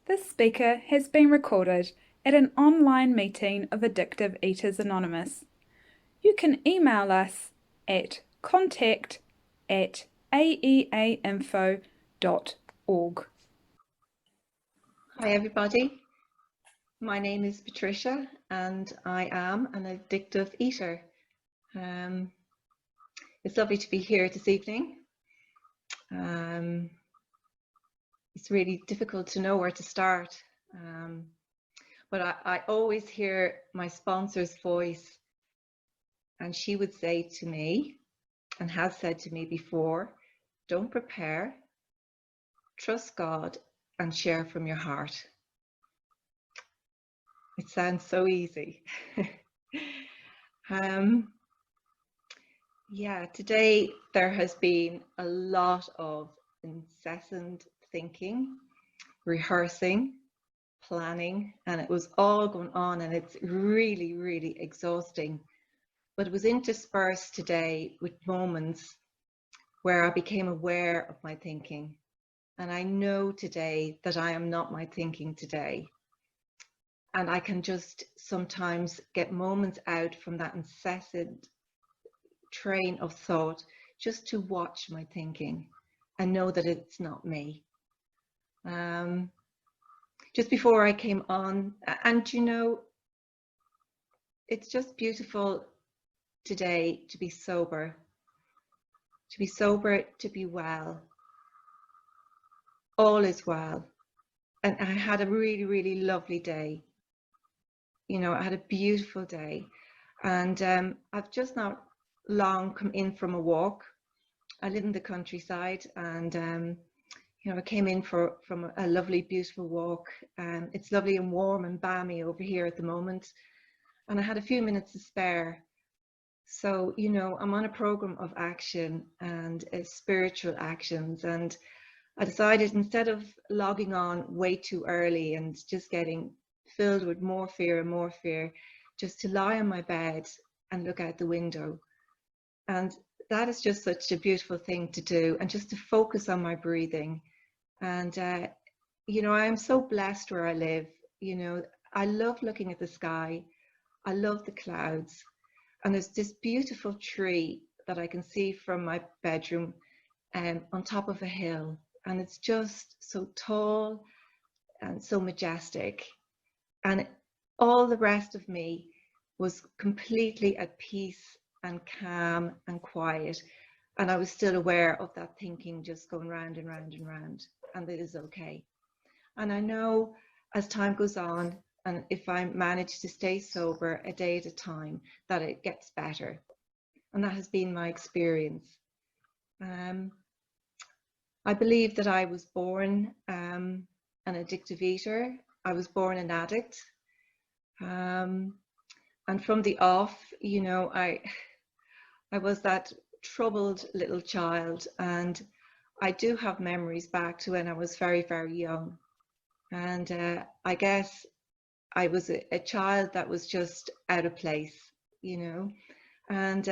This speaker has been recorded at an online meeting of Addictive Eaters Anonymous. You can email us at contact@aeainfo.org. Hi everybody, my name is Patricia and I am an addictive eater. It's lovely to be here this evening. It's really difficult to know where to start, but I always hear my sponsor's voice, and she would say to me, and has said to me before, don't prepare, trust God and share from your heart. It sounds so easy. Yeah, today there has been a lot of incessant thinking, rehearsing, planning, and it was all going on, and it's really, really exhausting. But it was interspersed today with moments where I became aware of my thinking. And I know today that I am not my thinking today. And I can just sometimes get moments out from that incessant train of thought just to watch my thinking and know that it's not me. Just before I came on, and you know, it's just beautiful today to be sober, to be well. All is well. And I had a really, really lovely day. You know, I had a beautiful day. And I've just not long come in from a walk. I live in the countryside, and you know, I came in from a lovely, beautiful walk. It's lovely and warm and balmy over here at the moment, and I had a few minutes to spare. So, you know, I'm on a program of action and spiritual actions, and I decided, instead of logging on way too early and just getting filled with more fear, just to lie on my bed and look out the window. And that is just such a beautiful thing to do, and just to focus on my breathing. And you know, I am so blessed where I live. You know, I love looking at the sky. I love the clouds. And there's this beautiful tree that I can see from my bedroom on top of a hill. And it's just so tall and so majestic. And all the rest of me was completely at peace and calm and quiet. And I was still aware of that thinking just going round and round and round. And it is okay. And I know as time goes on, and if I manage to stay sober a day at a time, that it gets better. And that has been my experience. I believe that I was born an addictive eater. I was born an addict. And from the off, you know, I was that troubled little child, and I do have memories back to when I was very, very young. And I guess I was a child that was just out of place, you know. And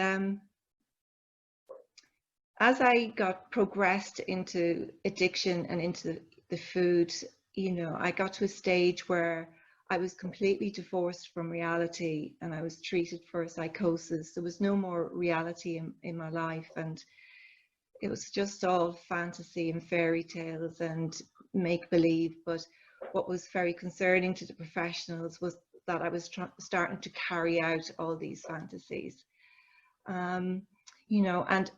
as I got progressed into addiction and into the food, you know, I got to a stage where I was completely divorced from reality, and I was treated for psychosis. There was no more reality in my life, and it was just all fantasy and fairy tales and make-believe. But what was very concerning to the professionals was that I was starting to carry out all these fantasies. You know, and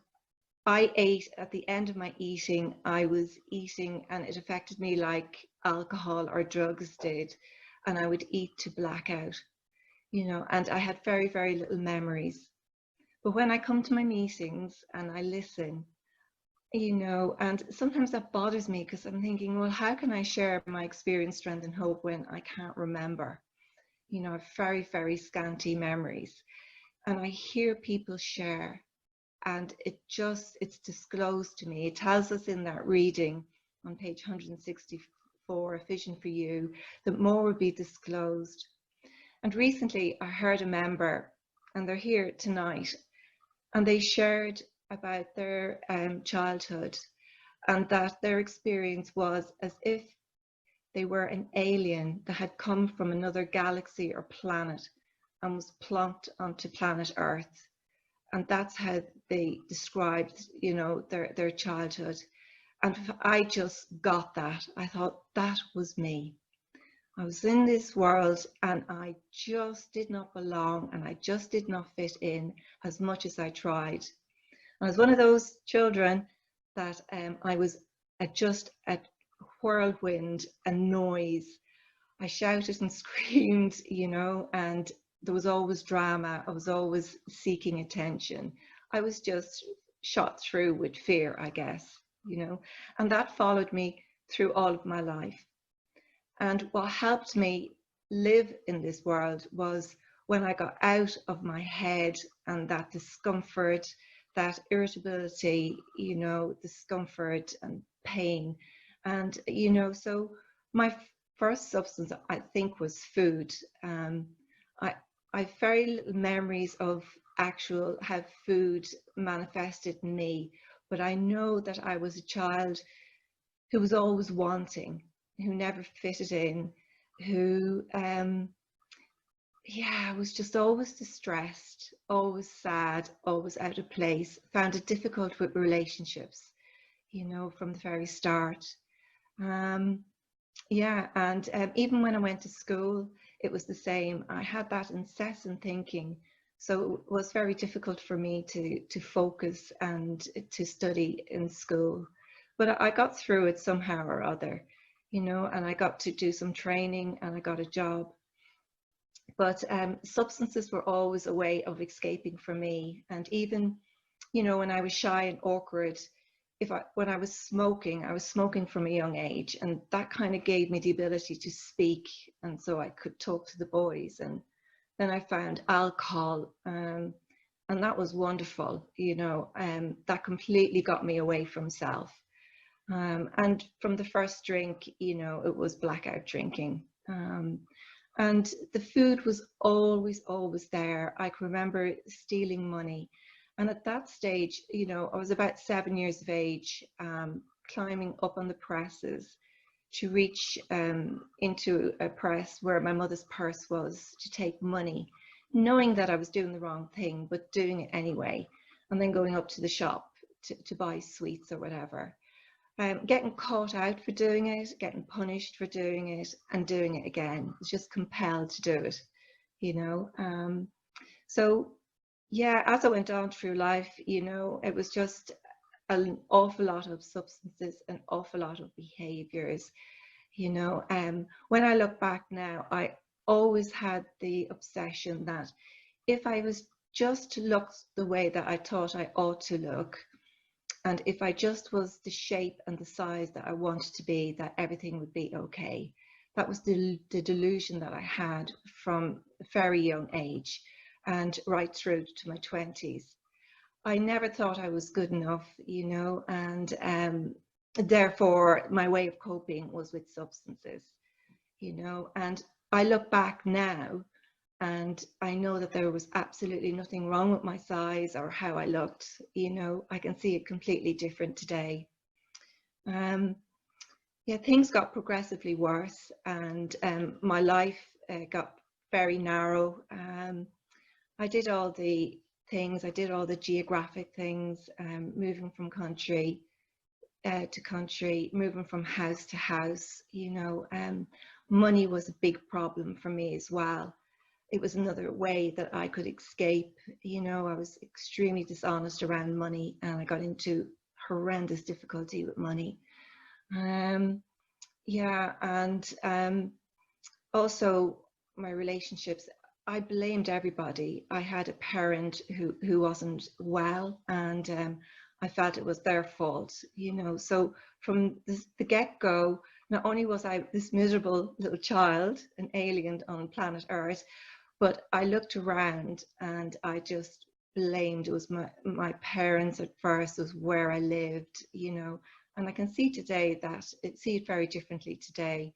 I ate, at the end of my eating, I was eating, and it affected me like alcohol or drugs did. And I would eat to blackout, you know, and I had very, very little memories. But when I come to my meetings and I listen, you know, and sometimes that bothers me, because I'm thinking, well, how can I share my experience, strength and hope when I can't remember? You know, I have very, very scanty memories. And I hear people share, and it's disclosed to me. It tells us in that reading on page 164, A Vision for You, that more will be disclosed. And recently I heard a member, and they're here tonight, and they shared about their childhood, and that their experience was as if they were an alien that had come from another galaxy or planet and was plonked onto planet Earth. And that's how they described, you know, their childhood. And I just got that. I thought that was me. I was in this world and I just did not belong and I just did not fit in as much as I tried. I was one of those children that I was just a whirlwind, a noise. I shouted and screamed, you know, and there was always drama. I was always seeking attention. I was just shot through with fear, I guess, you know, and that followed me through all of my life. And what helped me live in this world was when I got out of my head and that discomfort, that irritability, you know, discomfort and pain. And, you know, so my first substance, I think, was food. I have very little memories of actual how food manifested in me, but I know that I was a child who was always wanting, who never fitted in, who was just always distressed, always sad, always out of place, found it difficult with relationships, you know, from the very start. And even when I went to school, it was the same. I had that incessant thinking, so it was very difficult for me to focus and to study in school. But I got through it somehow or other, you know, and I got to do some training and I got a job. But substances were always a way of escaping for me. And even, you know, when I was shy and awkward, when I was smoking from a young age, and that kind of gave me the ability to speak, and so I could talk to the boys. And then I found alcohol, and that was wonderful, you know, that completely got me away from self. And from the first drink, you know, it was blackout drinking. And the food was always, always there. I can remember stealing money. And at that stage, you know, I was about 7 years of age, climbing up on the presses to reach into a press where my mother's purse was to take money, knowing that I was doing the wrong thing, but doing it anyway. And then going up to the shop to buy sweets or whatever. Getting caught out for doing it, getting punished for doing it, and doing it again. It's just compelled to do it, you know. So yeah, as I went on through life, you know, it was just an awful lot of substances, an awful lot of behaviors, you know. When I look back now, I always had the obsession that if I was just to look the way that I thought I ought to look, and if I just was the shape and the size that I wanted to be, that everything would be okay. That was the delusion that I had from a very young age and right through to my 20s. I never thought I was good enough, you know, and therefore my way of coping was with substances, you know. And I look back now and I know that there was absolutely nothing wrong with my size or how I looked, you know. I can see it completely different today. Things got progressively worse, and my life got very narrow. I did all the things, I did all the geographic things, moving from country to country, moving from house to house, you know. Money was a big problem for me as well. It was another way that I could escape, you know. I was extremely dishonest around money and I got into horrendous difficulty with money. Also my relationships, I blamed everybody. I had a parent who wasn't well, and I felt it was their fault, you know. So from the get-go, not only was I this miserable little child, an alien on planet Earth, but I looked around and I just blamed. It was my parents at first, it was where I lived, you know. And I can see today that see it very differently today.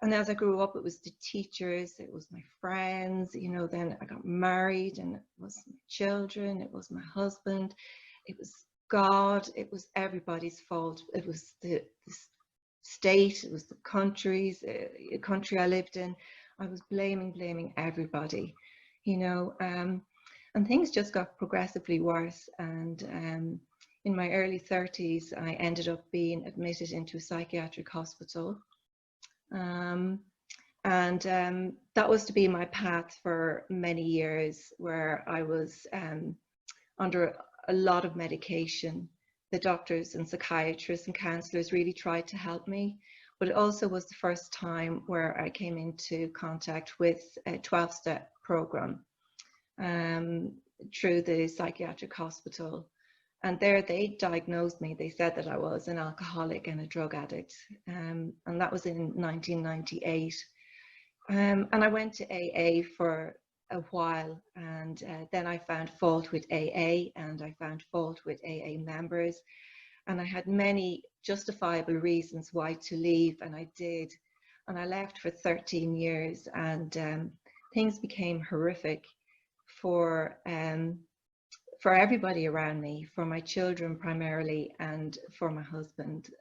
And as I grew up, it was the teachers, it was my friends, you know. Then I got married and it was my children, it was my husband, it was God, it was everybody's fault. It was this state, it was the country I lived in. I was blaming everybody, you know, and things just got progressively worse. And in my early 30s, I ended up being admitted into a psychiatric hospital. That was to be my path for many years, where I was under a lot of medication. The doctors and psychiatrists and counselors really tried to help me, but it also was the first time where I came into contact with a 12-step program through the psychiatric hospital. And there they diagnosed me. They said that I was an alcoholic and a drug addict. And that was in 1998. And I went to AA for a while, and then I found fault with AA, and I found fault with AA members, and I had many justifiable reasons why to leave, and I did. And I left for 13 years, and things became horrific for everybody around me, for my children primarily, and for my husband.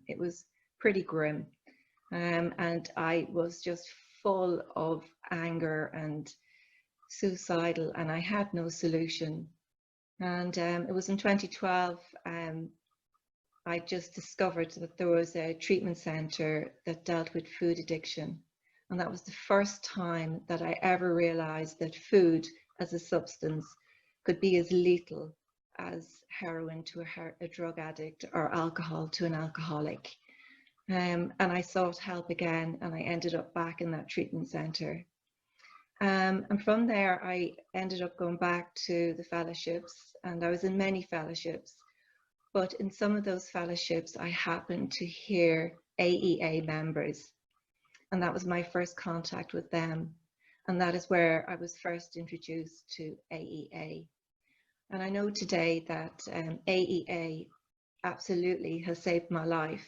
It was pretty grim, and I was just full of anger and suicidal, and I had no solution. And it was in 2012 I just discovered that there was a treatment centre that dealt with food addiction, and that was the first time that I ever realised that food as a substance could be as lethal as heroin to a drug addict, or alcohol to an alcoholic. And I sought help again, and I ended up back in that treatment centre. And from there, I ended up going back to the fellowships, and I was in many fellowships. But in some of those fellowships, I happened to hear AEA members, and that was my first contact with them. And that is where I was first introduced to AEA. And I know today that AEA absolutely has saved my life.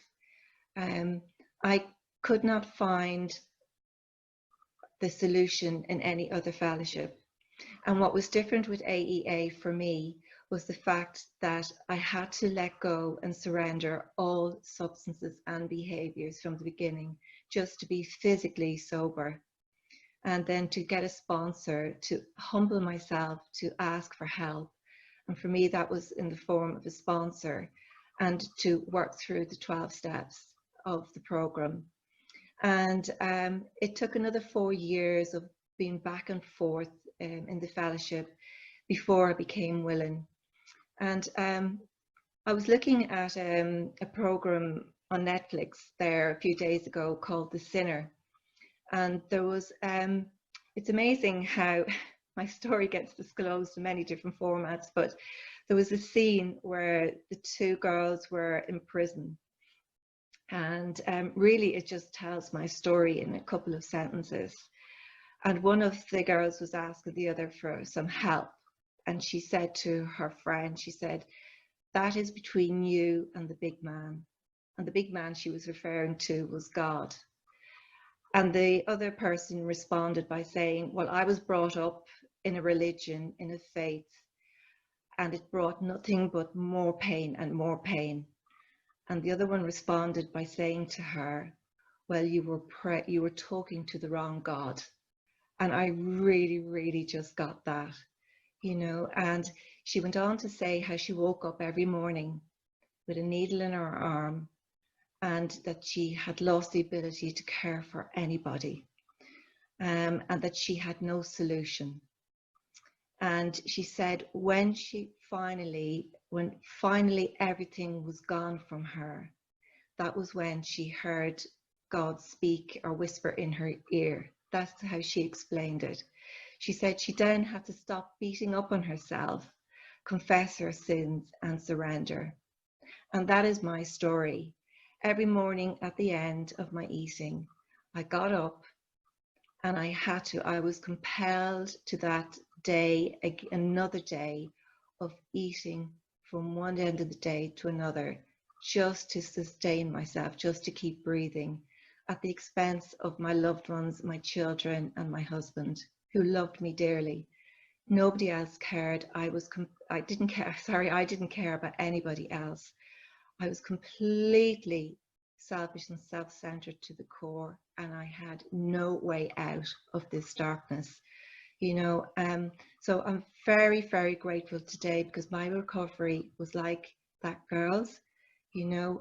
I could not find the solution in any other fellowship. And what was different with AEA for me was the fact that I had to let go and surrender all substances and behaviors from the beginning, just to be physically sober. And then to get a sponsor, to humble myself, to ask for help. And for me, that was in the form of a sponsor, and to work through the 12 steps of the program. And it took another 4 years of being back and forth in the fellowship before I became willing. And I was looking at a program on Netflix there a few days ago called The Sinner. And there was, it's amazing how my story gets disclosed in many different formats, but there was a scene where the two girls were in prison. And really, it just tells my story in a couple of sentences. And one of the girls was asking the other for some help. And she said to her friend, she said, "That is between you and the big man." And the big man she was referring to was God. And the other person responded by saying, "Well, I was brought up in a religion, in a faith, and it brought nothing but more pain and more pain." And the other one responded by saying to her, "Well, you were talking to the wrong God." And I really, really just got that, you know. And she went on to say how she woke up every morning with a needle in her arm, and that she had lost the ability to care for anybody, and that she had no solution. And she said when finally everything was gone from her, that was when she heard God speak or whisper in her ear. That's how she explained it. She said she then had to stop beating up on herself, confess her sins, and surrender. And that is my story. Every morning at the end of my eating, I got up and I was compelled to that day, another day of eating from one end of the day to another, just to sustain myself, just to keep breathing, at the expense of my loved ones, my children, and my husband, who loved me dearly. Nobody else cared. I didn't care about anybody else. I was completely selfish and self-centered to the core, and I had no way out of this darkness, so I'm very, very grateful today, because my recovery was like that girl's,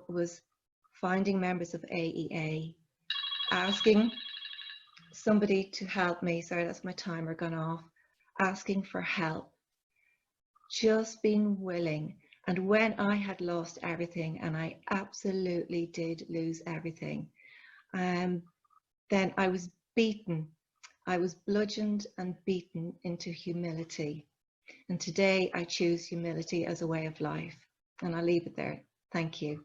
was finding members of AEA, asking somebody to help me. Sorry, that's my timer gone off. Asking for help, just being willing. And when I had lost everything, and I absolutely did lose everything, then I was beaten. I was bludgeoned and beaten into humility. And today I choose humility as a way of life. And I'll leave it there. Thank you.